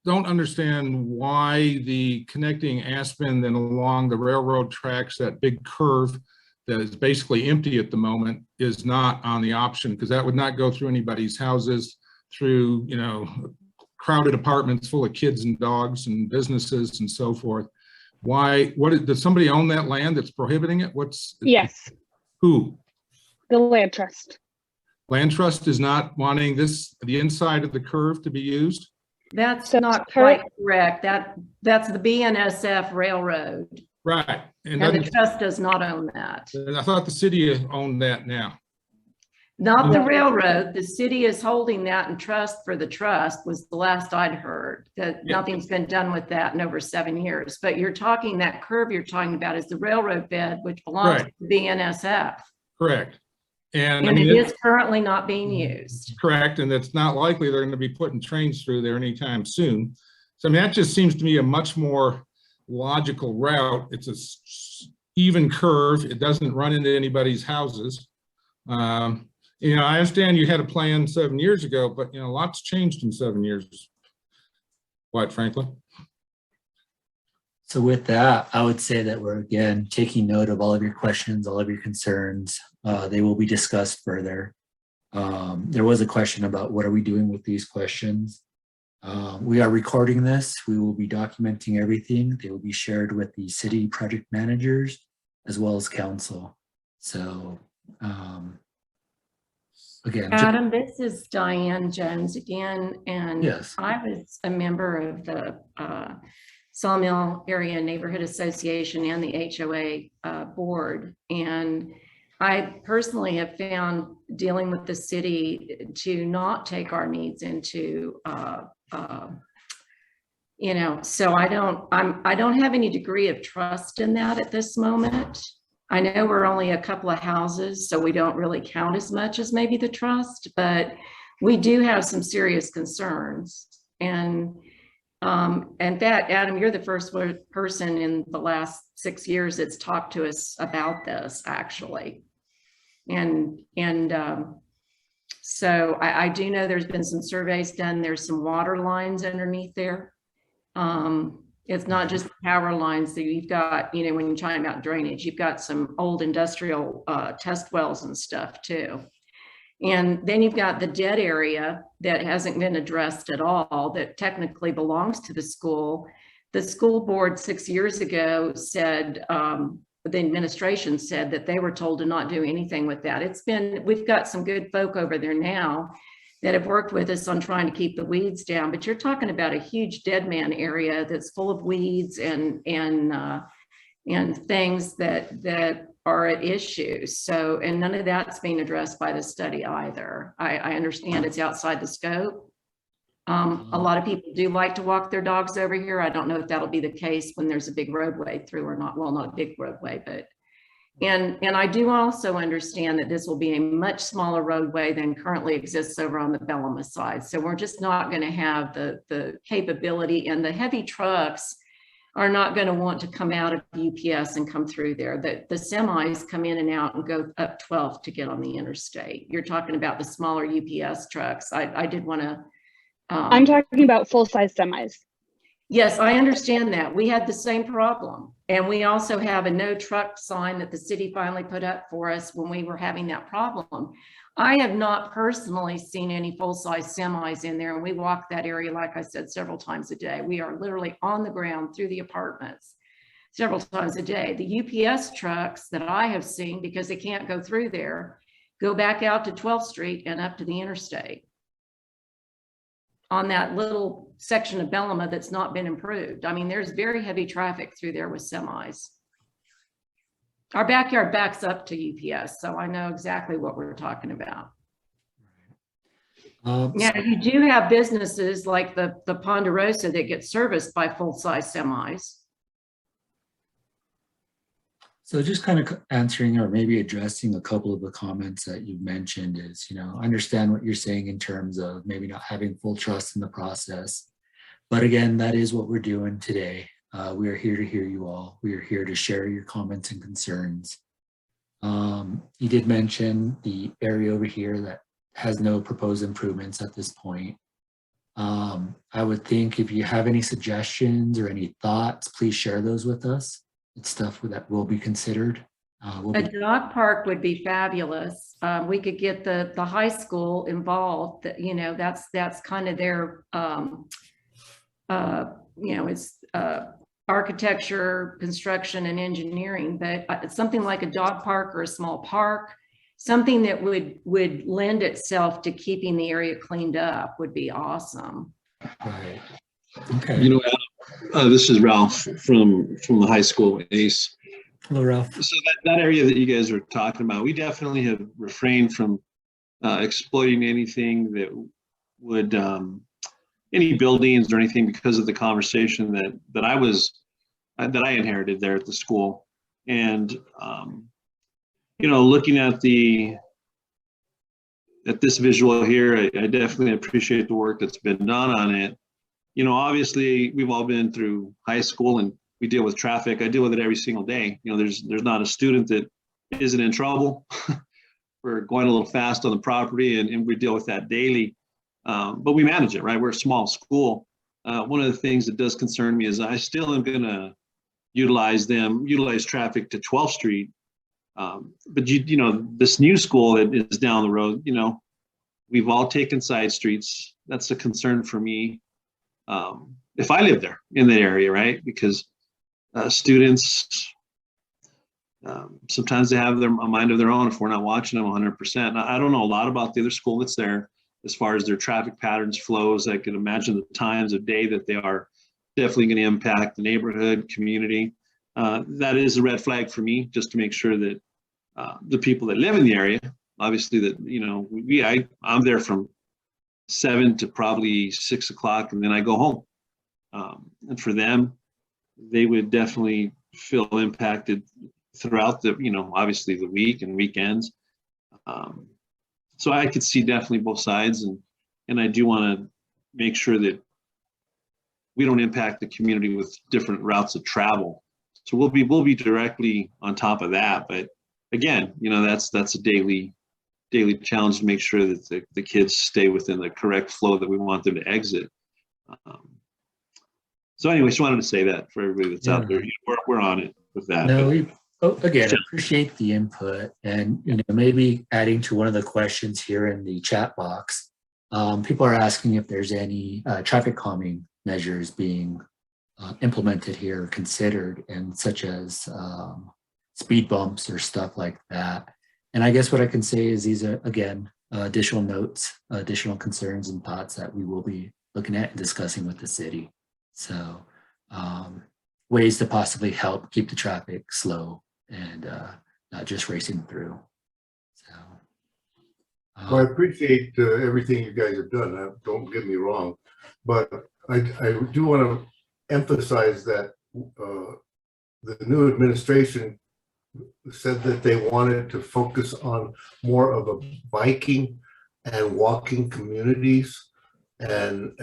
don't understand why the connecting Aspen then along the railroad tracks, that big curve that is basically empty at the moment, is not on the option, because that would not go through anybody's houses, through, crowded apartments full of kids and dogs and businesses and so forth. Why? Does somebody own that land that's prohibiting it? Yes. Who? The land trust. Land trust is not wanting the inside of the curve to be used? That's So not quite correct. That's the BNSF Railroad. Right. And the trust does not own that. I thought the city owned that now. Not the railroad. The city is holding that in trust for the trust, was the last I'd heard. That nothing's been done with that in over 7 years. But that curve you're talking about is the railroad bed, which belongs to the BNSF. Correct. And it is currently not being used. Correct. And it's not likely they're going to be putting trains through there anytime soon. So I mean, that just seems to me a much more logical route. It's a even curve. It doesn't run into anybody's houses. I understand you had a plan 7 years ago, but lots changed in 7 years, quite frankly. So with that, I would say that we're again taking note of all of your questions, all of your concerns. They will be discussed further. There was a question about what are we doing with these questions. We are recording this. We will be documenting everything. They will be shared with the city project managers as well as council. So again, Adam, this is Diane Jones again, and yes. I was a member of the Sawmill Area Neighborhood Association and the HOA board. And I personally have found dealing with the city to not take our needs into, so I don't have any degree of trust in that at this moment. I know we're only a couple of houses, so we don't really count as much as maybe the trust, but we do have some serious concerns. And in fact, Adam, you're the first person in the last 6 years that's talked to us about this, actually. So I do know there's been some surveys done. There's some water lines underneath there. It's not just the power lines that you've got, when you're talking about drainage, you've got some old industrial test wells and stuff too. And then you've got the dead area that hasn't been addressed at all, that technically belongs to the school. The school board 6 years ago said, the administration said that they were told to not do anything with that. We've got some good folk over there now that have worked with us on trying to keep the weeds down, but you're talking about a huge dead man area that's full of weeds and things that are at issue. So, and none of that's being addressed by the study either. I understand it's outside the scope. A lot of people do like to walk their dogs over here. I don't know if that'll be the case when there's a big roadway through or not. Well, not a big roadway, but, and I do also understand that this will be a much smaller roadway than currently exists over on the Bellamah side. So we're just not going to have the capability, and the heavy trucks are not going to want to come out of UPS and come through there. The semis come in and out and go up 12 to get on the interstate. You're talking about the smaller UPS trucks. I did want to. I'm talking about full-size semis. Yes, I understand that. We had the same problem. And we also have a no truck sign that the city finally put up for us when we were having that problem. I have not personally seen any full-size semis in there, and we walk that area, like I said, several times a day. We are literally on the ground through the apartments several times a day. The UPS trucks that I have seen, because they can't go through there, go back out to 12th Street and up to the interstate on that little section of Bellamah that's not been improved. I mean, there's very heavy traffic through there with semis. Our backyard backs up to UPS, so I know exactly what we're talking about. Now, you do have businesses like the Ponderosa that get serviced by full-size semis. So just kind of answering or maybe addressing a couple of the comments that you mentioned is, understand what you're saying in terms of maybe not having full trust in the process. But again, that is what we're doing today. We are here to hear you all. We are here to share your comments and concerns. You did mention the area over here that has no proposed improvements at this point. I would think if you have any suggestions or any thoughts, please share those with us. It's stuff that will be considered. A dog park would be fabulous. We could get the high school involved. That's kind of their, it's architecture, construction, and engineering. But something like a dog park or a small park, something that would lend itself to keeping the area cleaned up would be awesome. Right. Okay. This is Ralph from the high school, ACE. Hello, Ralph. So that area that you guys are talking about, we definitely have refrained from exploiting anything that would, any buildings or anything, because of the conversation that I inherited there at the school. And, looking at this visual here, I definitely appreciate the work that's been done on it. Obviously we've all been through high school and we deal with traffic. I deal with it every single day. There's not a student that isn't in trouble for going a little fast on the property, and we deal with that daily. But we manage it, right? We're a small school. One of the things that does concern me is I still am going to utilize traffic to 12th Street. But this new school that is down the road, we've all taken side streets. That's a concern for me. If I live there in the area, right? Because students, Sometimes they have a mind of their own if we're not watching them 100%. I don't know a lot about the other school that's there as far as their traffic patterns, flows. I can imagine the times of day that they are definitely going to impact the neighborhood, community. That is a red flag for me, just to make sure that the people that live in the area, obviously that, you know, I'm there from 7 to probably 6 o'clock, and then I go home. And for them, they would definitely feel impacted throughout the, you know, obviously the week and weekends. So I could see definitely both sides, and I do want to make sure that we don't impact the community with different routes of travel. So we'll be directly on top of that. But again, you know, that's a daily challenge to make sure that the kids stay within the correct flow that we want them to exit. So anyway, just wanted to say that for everybody that's out there, we're on it with that. No, again, appreciate the input, and you know, maybe adding to one of the questions here in the chat box. People are asking if there's any traffic calming measures being implemented here, or considered, and such as speed bumps or stuff like that. And I guess what I can say is these are, again, additional notes, additional concerns and thoughts that we will be looking at and discussing with the city. So ways to possibly help keep the traffic slow and not just racing through. So, Well, I appreciate everything you guys have done. Don't get me wrong, but I do want to emphasize that the new administration said that they wanted to focus on more of a biking and walking communities and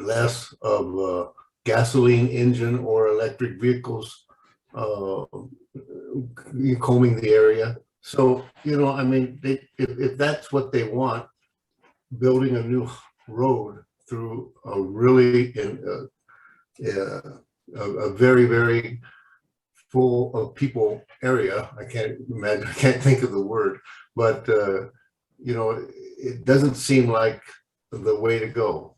less of gasoline engine or electric vehicles combing the area. So, you know, I mean, if that's what they want, building a new road through a really a very, very full of people area, I can't imagine, I can't think of the word, but you know, it doesn't seem like the way to go.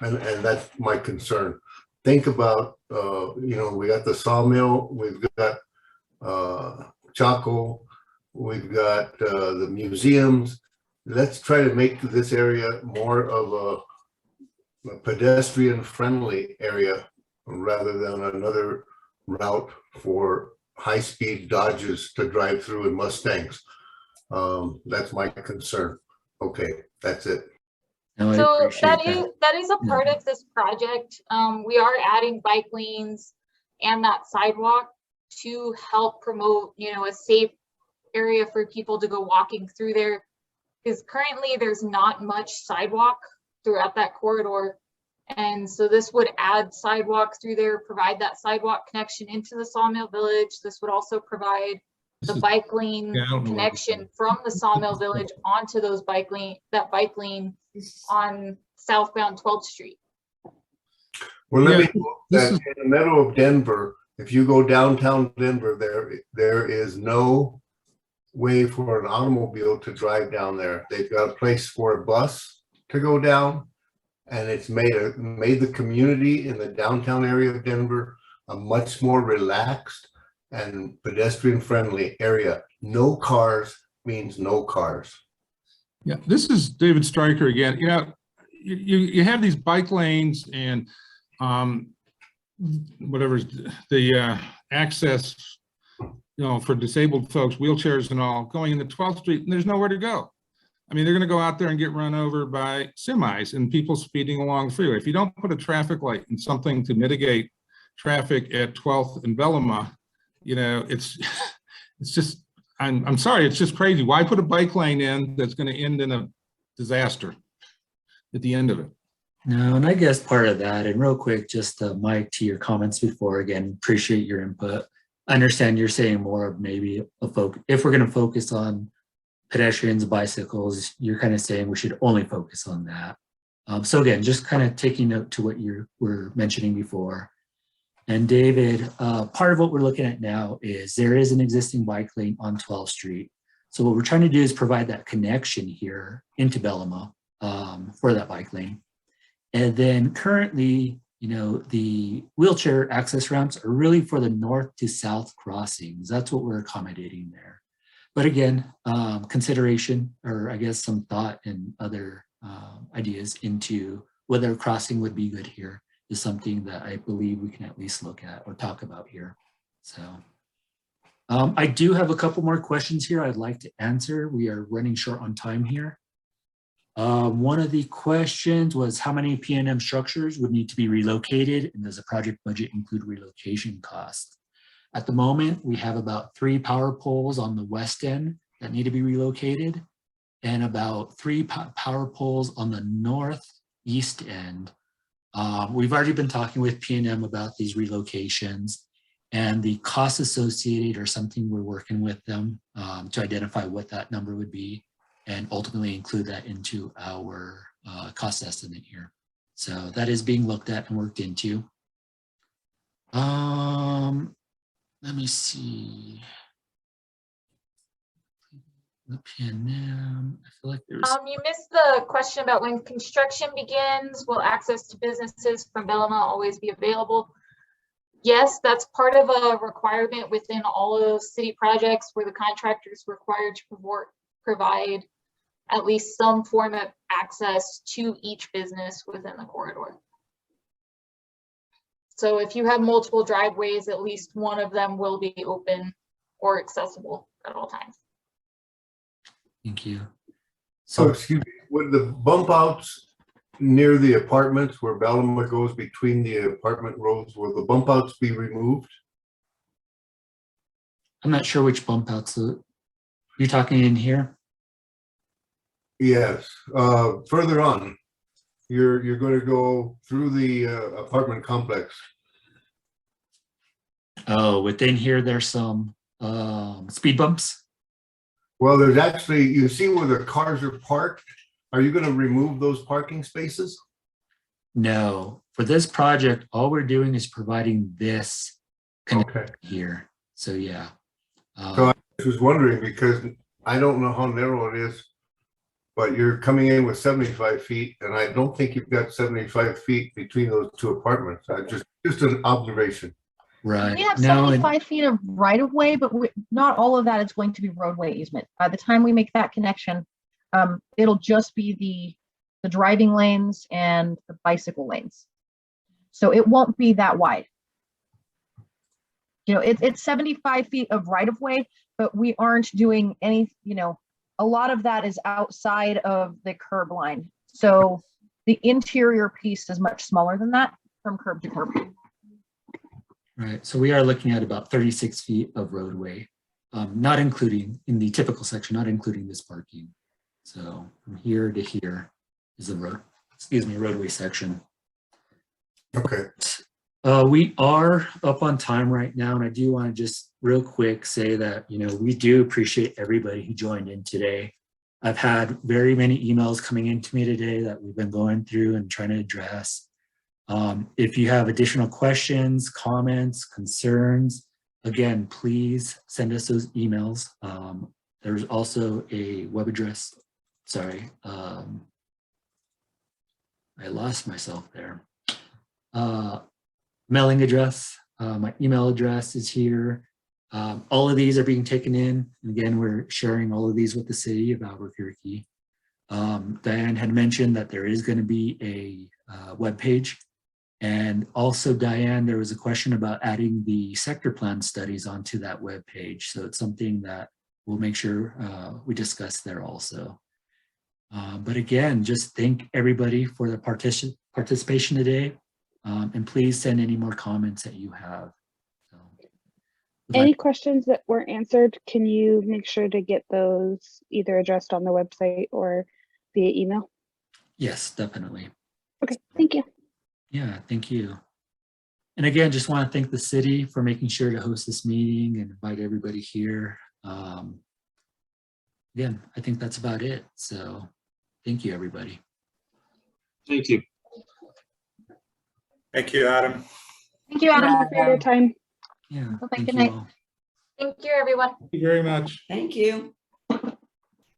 And that's my concern. Think about, you know, we got the sawmill, we've got Chaco, we've got the museums. Let's try to make this area more of a pedestrian friendly area rather than another route for high-speed Dodges to drive through and Mustangs. That's my concern. Okay, that's it. no, I So appreciate that is a part of this project. We are adding bike lanes and that sidewalk to help promote, you know, a safe area for people to go walking through there. Because currently there's not much sidewalk throughout that corridor. And so this would add sidewalk through there, provide that sidewalk connection into the Sawmill Village. This would also provide the bike lane connection from the Sawmill Village onto those bike lane on southbound 12th Street. Well, let me that in the middle of Denver, if you go downtown Denver, there is no way for an automobile to drive down there. They've got a place for a bus to go down, and it's made the community in the downtown area of Denver a much more relaxed and pedestrian friendly area. No cars means no cars. Yeah, this is David Stryker again. You know, you have these bike lanes and whatever the access, you know, for disabled folks, wheelchairs and all, going into 12th Street, and there's nowhere to go. I mean, they're going to go out there and get run over by semis and people speeding along the freeway. If you don't put a traffic light and something to mitigate traffic at 12th and Bellamah, you know, it's just, I'm sorry, it's just crazy. Why put a bike lane in that's going to end in a disaster at the end of it? No, and I guess part of that, and real quick, just Mike, to your comments before, again, appreciate your input. I understand you're saying more of maybe a focus, if we're going to focus on pedestrians, bicycles, you're kind of saying we should only focus on that. So again, just kind of taking note to what you were mentioning before. And David, part of what we're looking at now is there is an existing bike lane on 12th Street. So what we're trying to do is provide that connection here into Bellamah for that bike lane. And then currently the wheelchair access ramps are really for the north to south crossings. That's what we're accommodating there. But again, consideration, or I guess some thought and other ideas into whether a crossing would be good here is something that I believe we can at least look at or talk about here. So I do have a couple more questions here I'd like to answer. We are running short on time here. One of the questions was how many P&M structures would need to be relocated, and does the project budget include relocation costs? At the moment, we have about 3 power poles on the west end that need to be relocated, and about 3 power poles on the northeast end. We've already been talking with P&M about these relocations, and the costs associated are something we're working with them to identify what that number would be, and ultimately include that into our cost estimate here. So that is being looked at and worked into. Let me see. The P&M, I feel like there's. You missed the question about when construction begins. Will access to businesses from Bellamah always be available? Yes, that's part of a requirement within all of those city projects where the contractor is required to provide at least some form of access to each business within the corridor. So if you have multiple driveways, at least one of them will be open or accessible at all times. Thank you. So excuse me, would the bump outs near the apartments where Bellamah goes between the apartment roads, will the bump outs be removed? I'm not sure which bump outs. You're talking in here? Yes, further on, you're going to go through the apartment complex. Oh, within here, there's some speed bumps. Well, there's actually, you see where the cars are parked. Are you going to remove those parking spaces? No, for this project, all we're doing is providing this Okay. here. So yeah. So I was wondering, because I don't know how narrow it is, but you're coming in with 75 feet, and I don't think you've got 75 feet between those 2 apartments. Just an observation. Right. We have No, 75 feet of right of way, but not all of that is going to be roadway easement. By the time we make that connection, it'll just be the driving lanes and the bicycle lanes. So it won't be that wide. It's 75 feet of right of way, but we aren't doing any, a lot of that is outside of the curb line. So the interior piece is much smaller than that from curb to curb. right. So we are looking at about 36 feet of roadway, not including in the typical section, not including this parking. So from here to here is the roadway section. Okay. We are up on time right now, and I do want to just real quick say that, we do appreciate everybody who joined in today. I've had very many emails coming into me today that we've been going through and trying to address. If you have additional questions, comments, concerns, again, please send us those emails. There's also a web address. Sorry, I lost myself there. Mailing address, my email address is here. All of these are being taken in. And again, we're sharing all of these with the city of Albuquerque. Diane had mentioned that there is going to be a web page. And also, Diane, there was a question about adding the sector plan studies onto that web page. So it's something that we'll make sure we discuss there also. But again, just thank everybody for the participation today. And please send any more comments that you have. So, any questions that weren't answered, can you make sure to get those either addressed on the website or via email? Yes, definitely. Okay, thank you. Yeah, thank you. And again, just want to thank the city for making sure to host this meeting and invite everybody here. Again, I think that's about it. So thank you, everybody. Thank you. Thank you, Adam. Thank you, Adam. Thank you for your time. Yeah, Well, thank good you night. all. Thank you, everyone. Thank you very much. Thank you.